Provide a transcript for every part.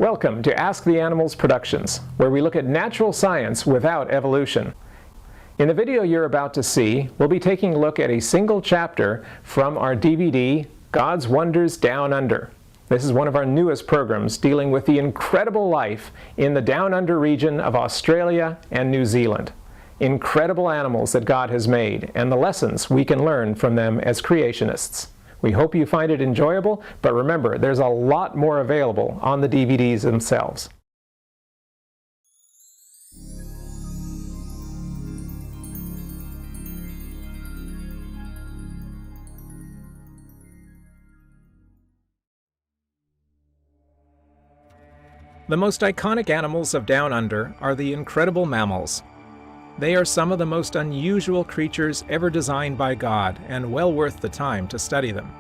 Welcome to Ask the Animals Productions, where we look at natural science without evolution. In the video you're about to see, we'll be taking a look at a single chapter from our DVD, God's Wonders Down Under. This is one of our newest programs dealing with the incredible life in the Down Under region of Australia and New Zealand. Incredible animals that God has made, and the lessons we can learn from them as creationists. We hope you find it enjoyable, but remember, there's a lot more available on the DVDs themselves. The most iconic animals of Down Under are the incredible mammals. They are some of the most unusual creatures ever designed by God, and well worth the time to study them.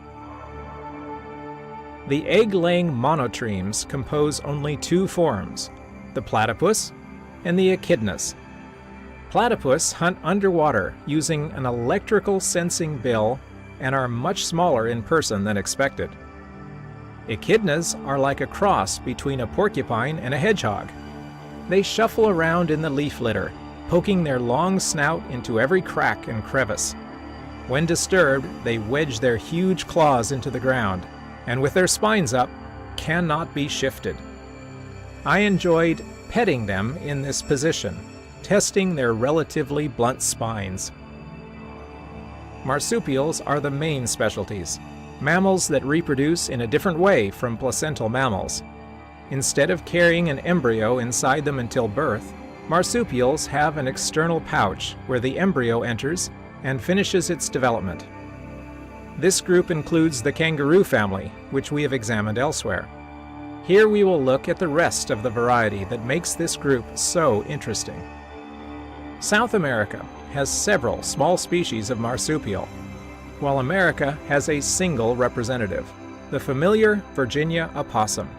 The egg-laying monotremes compose only two forms, the platypus and the echidnas. Platypus hunt underwater using an electrical sensing bill and are much smaller in person than expected. Echidnas are like a cross between a porcupine and a hedgehog. They shuffle around in the leaf litter, poking their long snout into every crack and crevice. When disturbed, they wedge their huge claws into the ground, and with their spines up, cannot be shifted. I enjoyed petting them in this position, testing their relatively blunt spines. Marsupials are the main specialties, mammals that reproduce in a different way from placental mammals. Instead of carrying an embryo inside them until birth, marsupials have an external pouch where the embryo enters and finishes its development. This group includes the kangaroo family, which we have examined elsewhere. Here we will look at the rest of the variety that makes this group so interesting. South America has several small species of marsupial, while America has a single representative, the familiar Virginia opossum.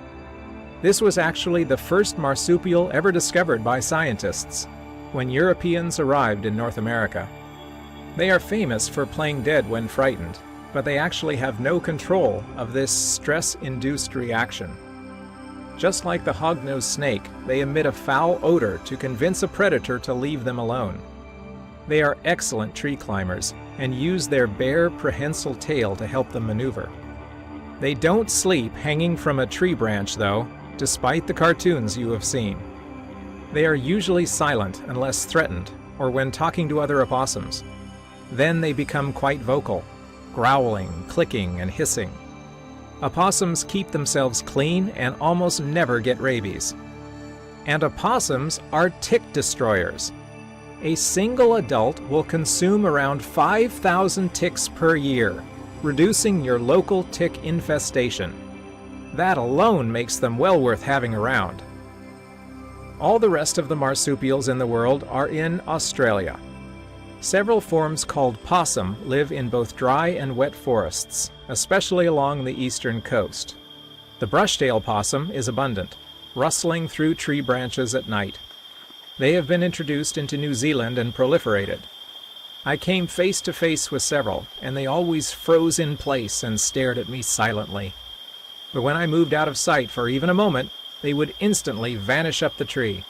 This was actually the first marsupial ever discovered by scientists when Europeans arrived in North America. They are famous for playing dead when frightened, but they actually have no control of this stress-induced reaction. Just like the hognose snake, they emit a foul odor to convince a predator to leave them alone. They are excellent tree climbers and use their bare prehensile tail to help them maneuver. They don't sleep hanging from a tree branch, though, despite the cartoons you have seen. They are usually silent unless threatened, or when talking to other opossums. Then they become quite vocal, growling, clicking, and hissing. Opossums keep themselves clean and almost never get rabies. And opossums are tick destroyers. A single adult will consume around 5,000 ticks per year, reducing your local tick infestation. That alone makes them well worth having around. All the rest of the marsupials in the world are in Australia. Several forms called possum live in both dry and wet forests, especially along the eastern coast. The brushtail possum is abundant, rustling through tree branches at night. They have been introduced into New Zealand and proliferated. I came face to face with several, and they always froze in place and stared at me silently. But when I moved out of sight for even a moment, they would instantly vanish up the tree.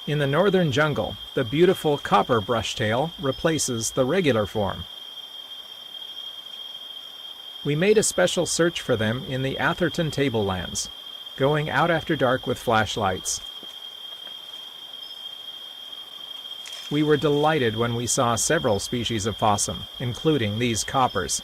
In the northern jungle, the beautiful copper brushtail replaces the regular form. We made a special search for them in the Atherton tablelands, going out after dark with flashlights. We were delighted when we saw several species of possum, including these coppers.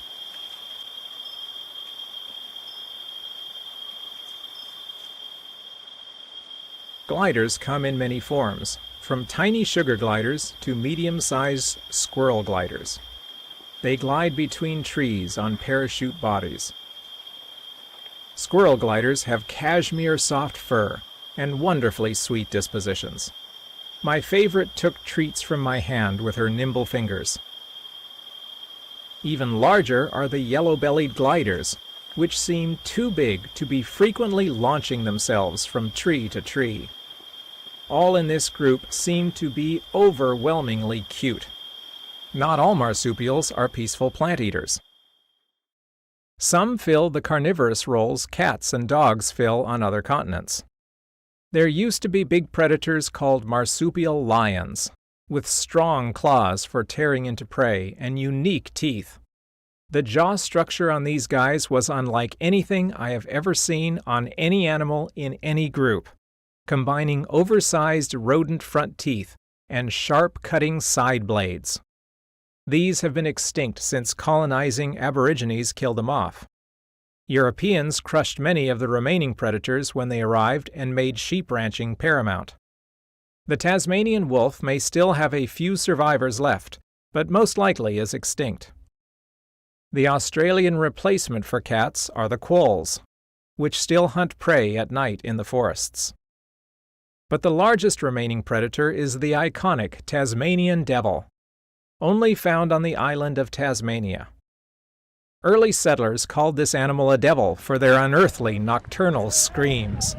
Gliders come in many forms, from tiny sugar gliders to medium-sized squirrel gliders. They glide between trees on parachute bodies. Squirrel gliders have cashmere soft fur and wonderfully sweet dispositions. My favorite took treats from my hand with her nimble fingers. Even larger are the yellow-bellied gliders, which seem too big to be frequently launching themselves from tree to tree. All in this group seem to be overwhelmingly cute. Not all marsupials are peaceful plant eaters. Some fill the carnivorous roles cats and dogs fill on other continents. There used to be big predators called marsupial lions, with strong claws for tearing into prey and unique teeth. The jaw structure on these guys was unlike anything I have ever seen on any animal in any group, combining oversized rodent front teeth and sharp cutting side blades. These have been extinct since colonizing Aborigines killed them off. Europeans crushed many of the remaining predators when they arrived and made sheep ranching paramount. The Tasmanian wolf may still have a few survivors left, but most likely is extinct. The Australian replacement for cats are the quolls, which still hunt prey at night in the forests. But the largest remaining predator is the iconic Tasmanian devil, only found on the island of Tasmania. Early settlers called this animal a devil for their unearthly nocturnal screams.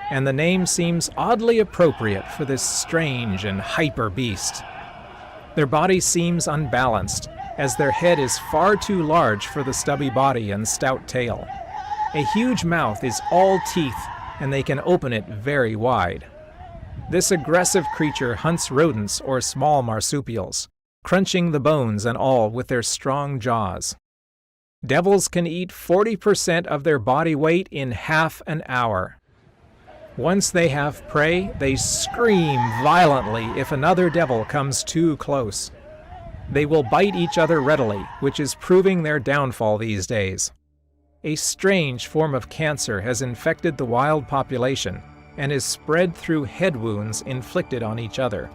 And the name seems oddly appropriate for this strange and hyper beast. Their body seems unbalanced, as their head is far too large for the stubby body and stout tail. A huge mouth is all teeth, and they can open it very wide. This aggressive creature hunts rodents or small marsupials, crunching the bones and all with their strong jaws. Devils can eat 40% of their body weight in half an hour. Once they have prey, they scream violently if another devil comes too close. They will bite each other readily, which is proving their downfall these days. A strange form of cancer has infected the wild population and is spread through head wounds inflicted on each other.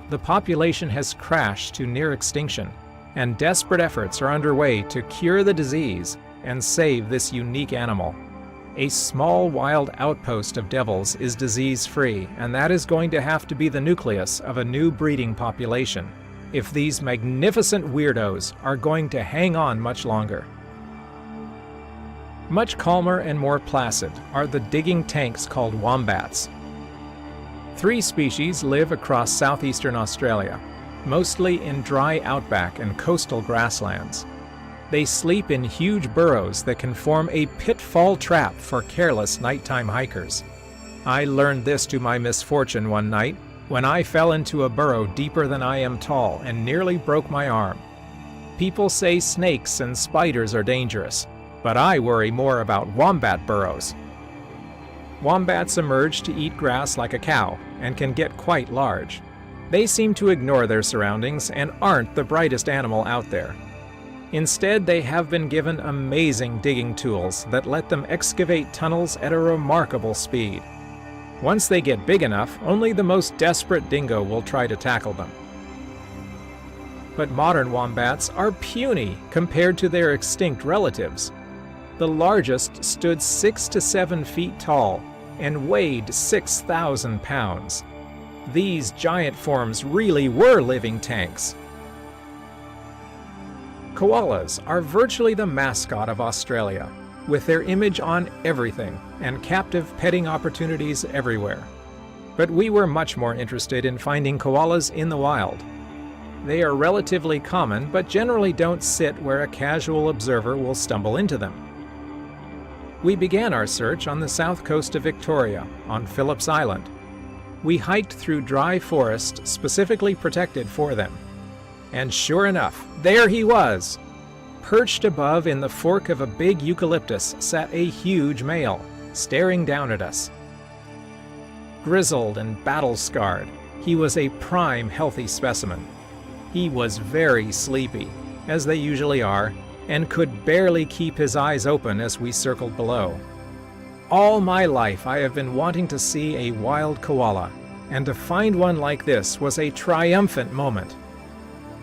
The population has crashed to near extinction, and desperate efforts are underway to cure the disease and save this unique animal. A small wild outpost of devils is disease-free, and that is going to have to be the nucleus of a new breeding population if these magnificent weirdos are going to hang on much longer. Much calmer and more placid are the digging tanks called wombats. 3 species live across southeastern Australia, mostly in dry outback and coastal grasslands. They sleep in huge burrows that can form a pitfall trap for careless nighttime hikers. I learned this to my misfortune one night when I fell into a burrow deeper than I am tall and nearly broke my arm. People say snakes and spiders are dangerous, but I worry more about wombat burrows. Wombats emerge to eat grass like a cow and can get quite large. They seem to ignore their surroundings and aren't the brightest animal out there. Instead, they have been given amazing digging tools that let them excavate tunnels at a remarkable speed. Once they get big enough, only the most desperate dingo will try to tackle them. But modern wombats are puny compared to their extinct relatives. The largest stood 6 to 7 feet tall and weighed 6,000 pounds. These giant forms really were living tanks. Koalas are virtually the mascot of Australia, with their image on everything and captive petting opportunities everywhere. But we were much more interested in finding koalas in the wild. They are relatively common, but generally don't sit where a casual observer will stumble into them. We began our search on the south coast of Victoria, on Phillips Island. We hiked through dry forest specifically protected for them. And sure enough, there he was! Perched above in the fork of a big eucalyptus sat a huge male, staring down at us. Grizzled and battle-scarred, he was a prime healthy specimen. He was very sleepy, as they usually are, and could barely keep his eyes open as we circled below. All my life I have been wanting to see a wild koala, and to find one like this was a triumphant moment.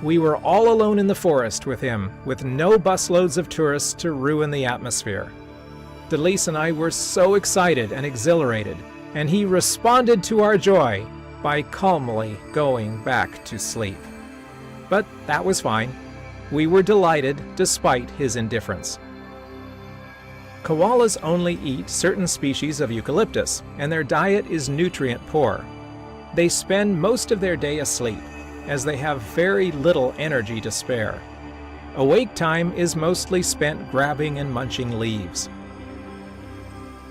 We were all alone in the forest with him, with no busloads of tourists to ruin the atmosphere. Delise and I were so excited and exhilarated, and he responded to our joy by calmly going back to sleep. But that was fine. We were delighted despite his indifference. Koalas only eat certain species of eucalyptus, and their diet is nutrient poor. They spend most of their day asleep, as they have very little energy to spare. Awake time is mostly spent grabbing and munching leaves.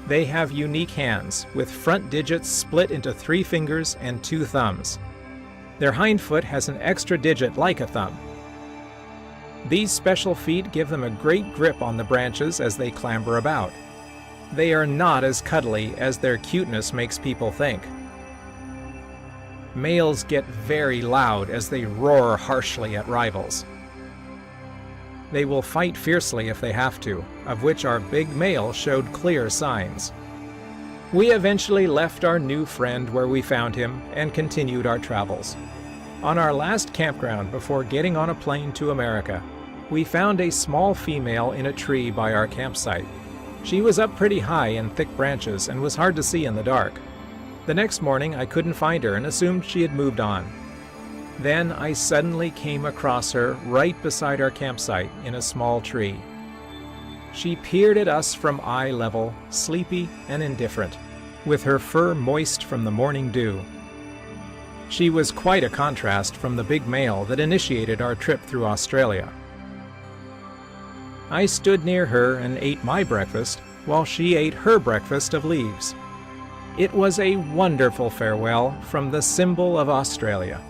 They have unique hands, with front digits split into 3 fingers and 2 thumbs. Their hind foot has an extra digit like a thumb. These special feet give them a great grip on the branches as they clamber about. They are not as cuddly as their cuteness makes people think. Males get very loud as they roar harshly at rivals. They will fight fiercely if they have to, of which our big male showed clear signs. We eventually left our new friend where we found him and continued our travels. On our last campground before getting on a plane to America, we found a small female in a tree by our campsite. She was up pretty high in thick branches and was hard to see in the dark. The next morning I couldn't find her and assumed she had moved on. Then I suddenly came across her right beside our campsite in a small tree. She peered at us from eye level, sleepy and indifferent, with her fur moist from the morning dew. She was quite a contrast from the big male that initiated our trip through Australia. I stood near her and ate my breakfast while she ate her breakfast of leaves. It was a wonderful farewell from the symbol of Australia.